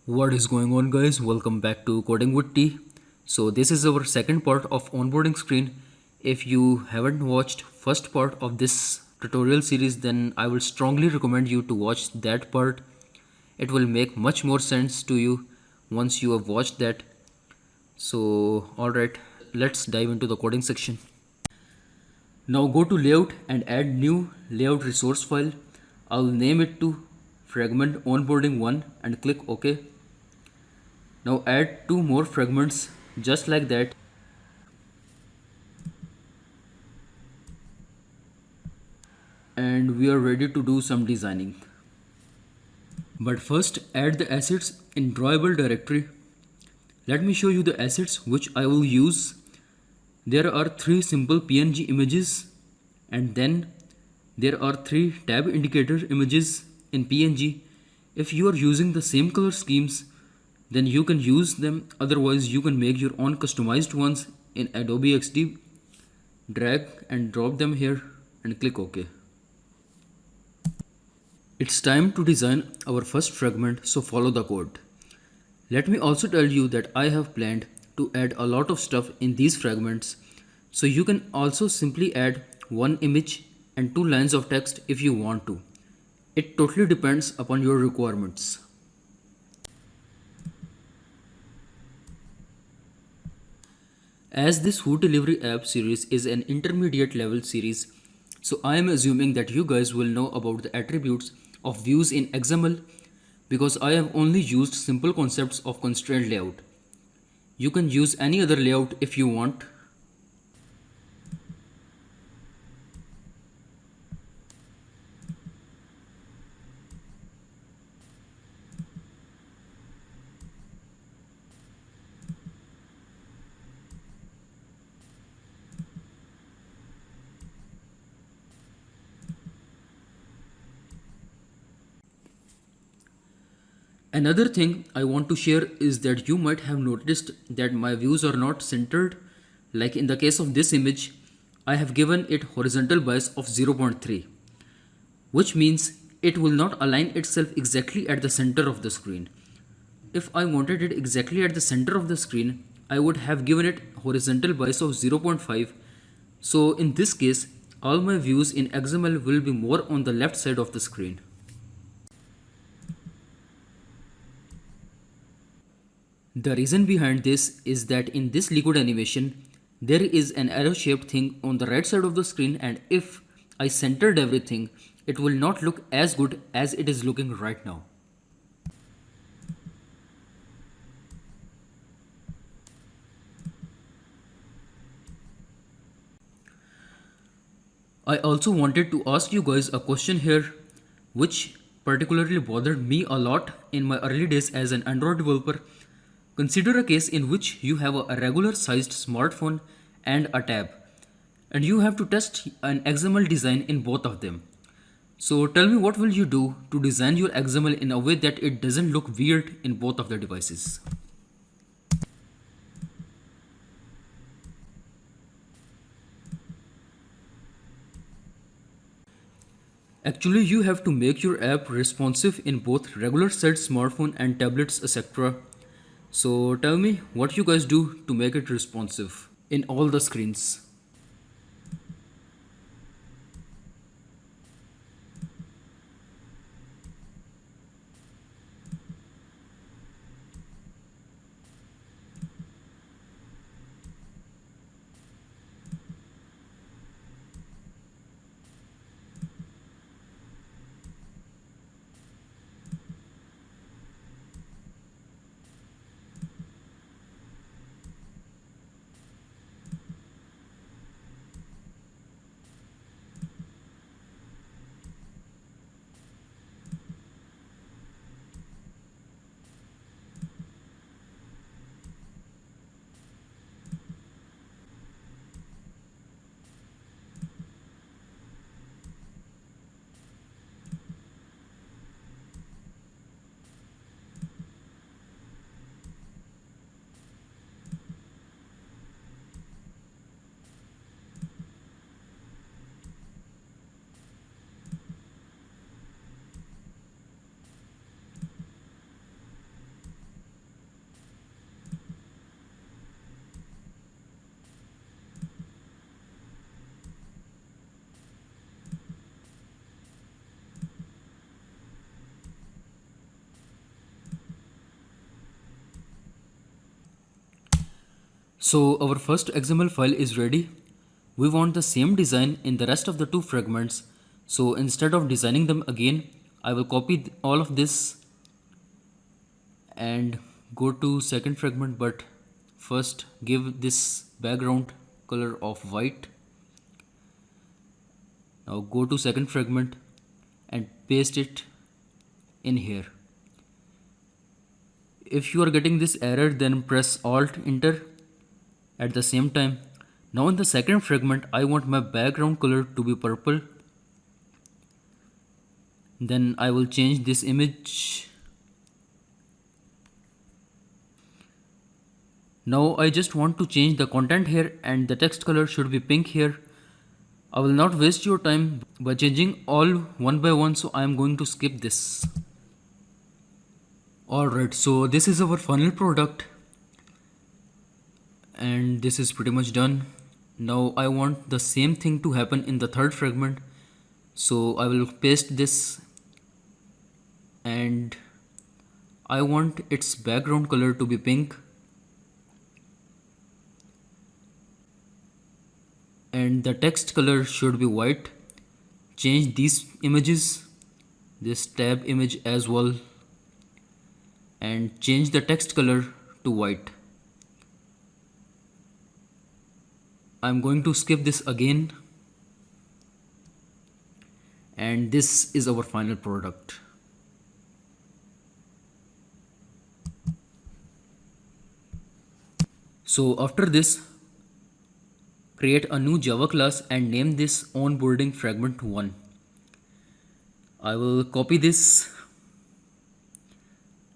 What is going on, guys? Welcome back to Coding with T. So this is our second part of onboarding screen. If you haven't watched first part of this tutorial series, then I will strongly recommend you to watch that part. It will make much more sense to you once you have watched that. So alright, let's dive into the coding section. Now go to layout and add new layout resource file. I'll name it to fragment onboarding 1 and click OK. Now add two more fragments just like that. And we are ready to do some designing. But first add the assets in drawable directory. Let me show you the assets which I will use. There are three simple PNG images and then there are three tab indicator images in PNG. If you are using the same color schemes, then you can use them. Otherwise, you can make your own customized ones in Adobe XD. Drag and drop them here and click OK. It's time to design our first fragment, so follow the code. Let me also tell you that I have planned to add a lot of stuff in these fragments, so you can also simply add one image and two lines of text if you want to. It totally depends upon your requirements. As this food delivery app series is an intermediate level series, so I am assuming that you guys will know about the attributes of views in XML because I have only used simple concepts of constraint layout. You can use any other layout if you want. Another thing I want to share is that you might have noticed that my views are not centered. Like in the case of this image, I have given it horizontal bias of 0.3, which means it will not align itself exactly at the center of the screen. If I wanted it exactly at the center of the screen, I would have given it horizontal bias of 0.5. So in this case, all my views in XML will be more on the left side of the screen. The reason behind this is that in this liquid animation, there is an arrow shaped thing on the right side of the screen, and if I centered everything, it will not look as good as it is looking right now. I also wanted to ask you guys a question here, which particularly bothered me a lot in my early days as an Android developer. Consider a case in which you have a regular sized smartphone and a tab, and you have to test an XML design in both of them. So tell me, what will you do to design your XML in a way that it doesn't look weird in both of the devices? Actually, you have to make your app responsive in both regular sized smartphone and tablets, etc. So tell me what you guys do to make it responsive in all the screens. So our first XML file is ready. We want the same design in the rest of the two fragments. So instead of designing them again, I will copy all of this and go to second fragment, but first give this background color of white. Now go to second fragment and paste it in here. If you are getting this error, then press Alt Enter at the same time. Now in the second fragment, I want my background color to be purple. Then I will change this image. Now I just want to change the content here, and the text color should be pink here. I will not waste your time by changing all one by one, so I am going to skip this. Alright, so this is our final product and this is pretty much done. Now I want the same thing to happen in the third fragment, so I will paste this and I want its background color to be pink and the text color should be white. Change these images, this tab image as well, and change the text color to white. I'm going to skip this again, and this is our final product. So after this, create a new Java class and name this onboarding fragment 1. I will copy this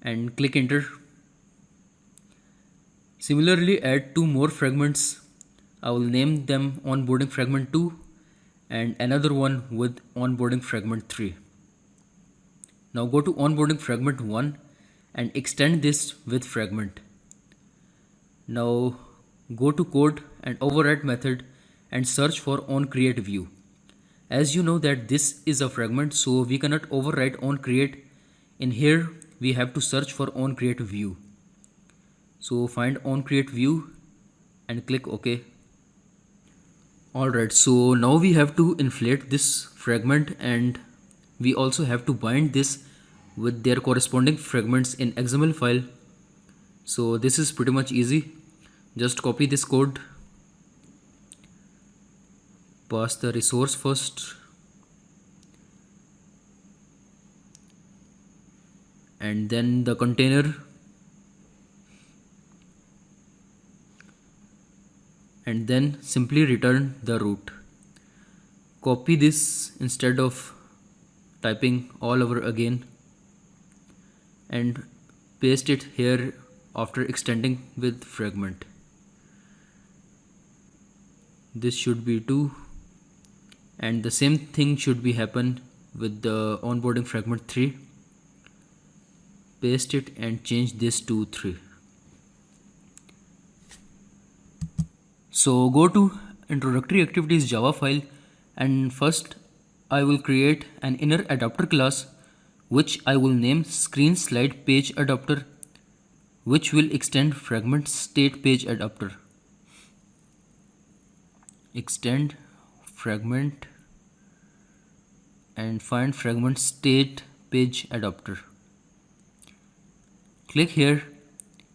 and click enter. Similarly, add two more fragments. I will name them onboarding fragment 2 and another one with onboarding fragment 3. Now go to onboarding fragment 1 and extend this with fragment. Now go to code and override method and search for onCreateView. As you know that this is a fragment, so we cannot override onCreate. In here we have to search for onCreateView. So find onCreateView and click OK. Alright, so now we have to inflate this fragment and we also have to bind this with their corresponding fragments in XML file. So this is pretty much easy. Just copy this code, pass the resource first, and then the container, and then simply return the root. Copy this instead of typing all over again and paste it here after extending with fragment. This should be 2 and the same thing should be happen with the onboarding fragment 3. Paste it and change this to 3. So go to introductory activities Java file and first I will create an inner adapter class which I will name screen slide page adapter, which will extend fragment state page adapter. Extend fragment and find fragment state page adapter. Click here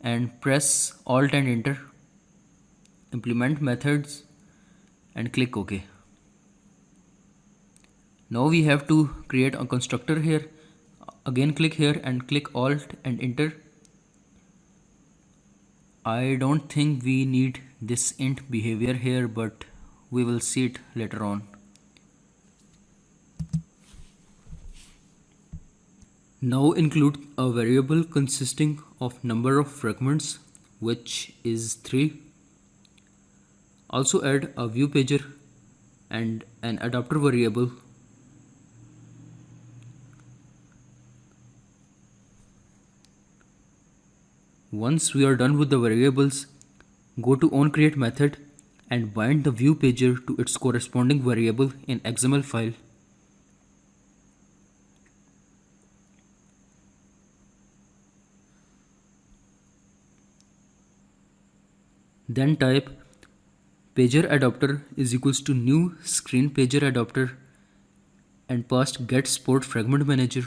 and press Alt and Enter. Implement methods and click OK. Now we have to create a constructor here. Again click here and click Alt and Enter. I don't think we need this int behavior here, but we will see it later on. Now include a variable consisting of number of fragments, which is 3. Also add a view pager and an adapter variable. Once we are done with the variables, go to onCreate method and bind the view pager to its corresponding variable in XML file. Then type pager adapter is equals to new screen pager adapter and pass get support fragment manager.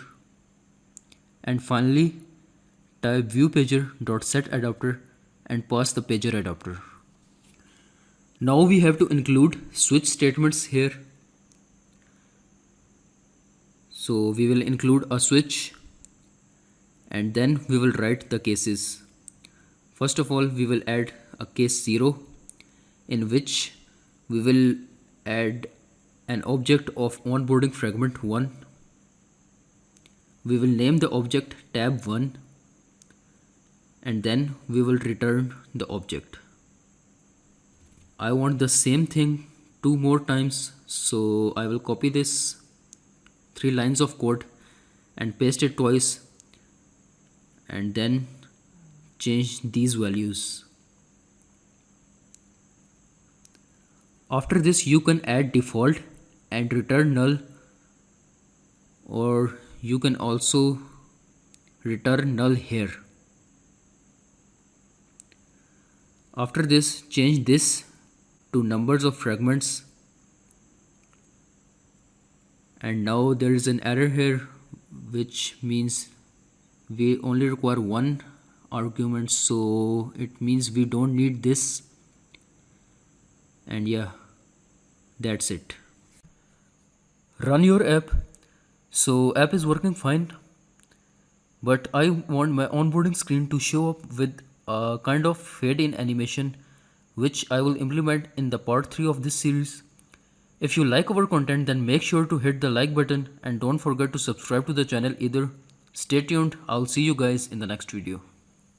And finally type view pager dot set adapter and pass the pager adapter. Now we have to include switch statements here. So we will include a switch and then we will write the cases. First of all, we will add a case 0 in which we will add an object of onboarding fragment 1. We will name the object tab 1 and then we will return the object. I want the same thing 2 more times, so I will copy this 3 lines of code and paste it twice and then change these values. After this you can add default and return null, or you can also return null here. After this, change this to numbers of fragments, and now there is an error here which means we only require 1 argument, so it means we don't need this. And yeah, that's it. Run your app. So app is working fine, but I want my onboarding screen to show up with a kind of fade in animation, which I will implement in the part 3 of this series. If you like our content, then make sure to hit the like button and don't forget to subscribe to the channel either. Stay tuned. I'll see you guys in the next video.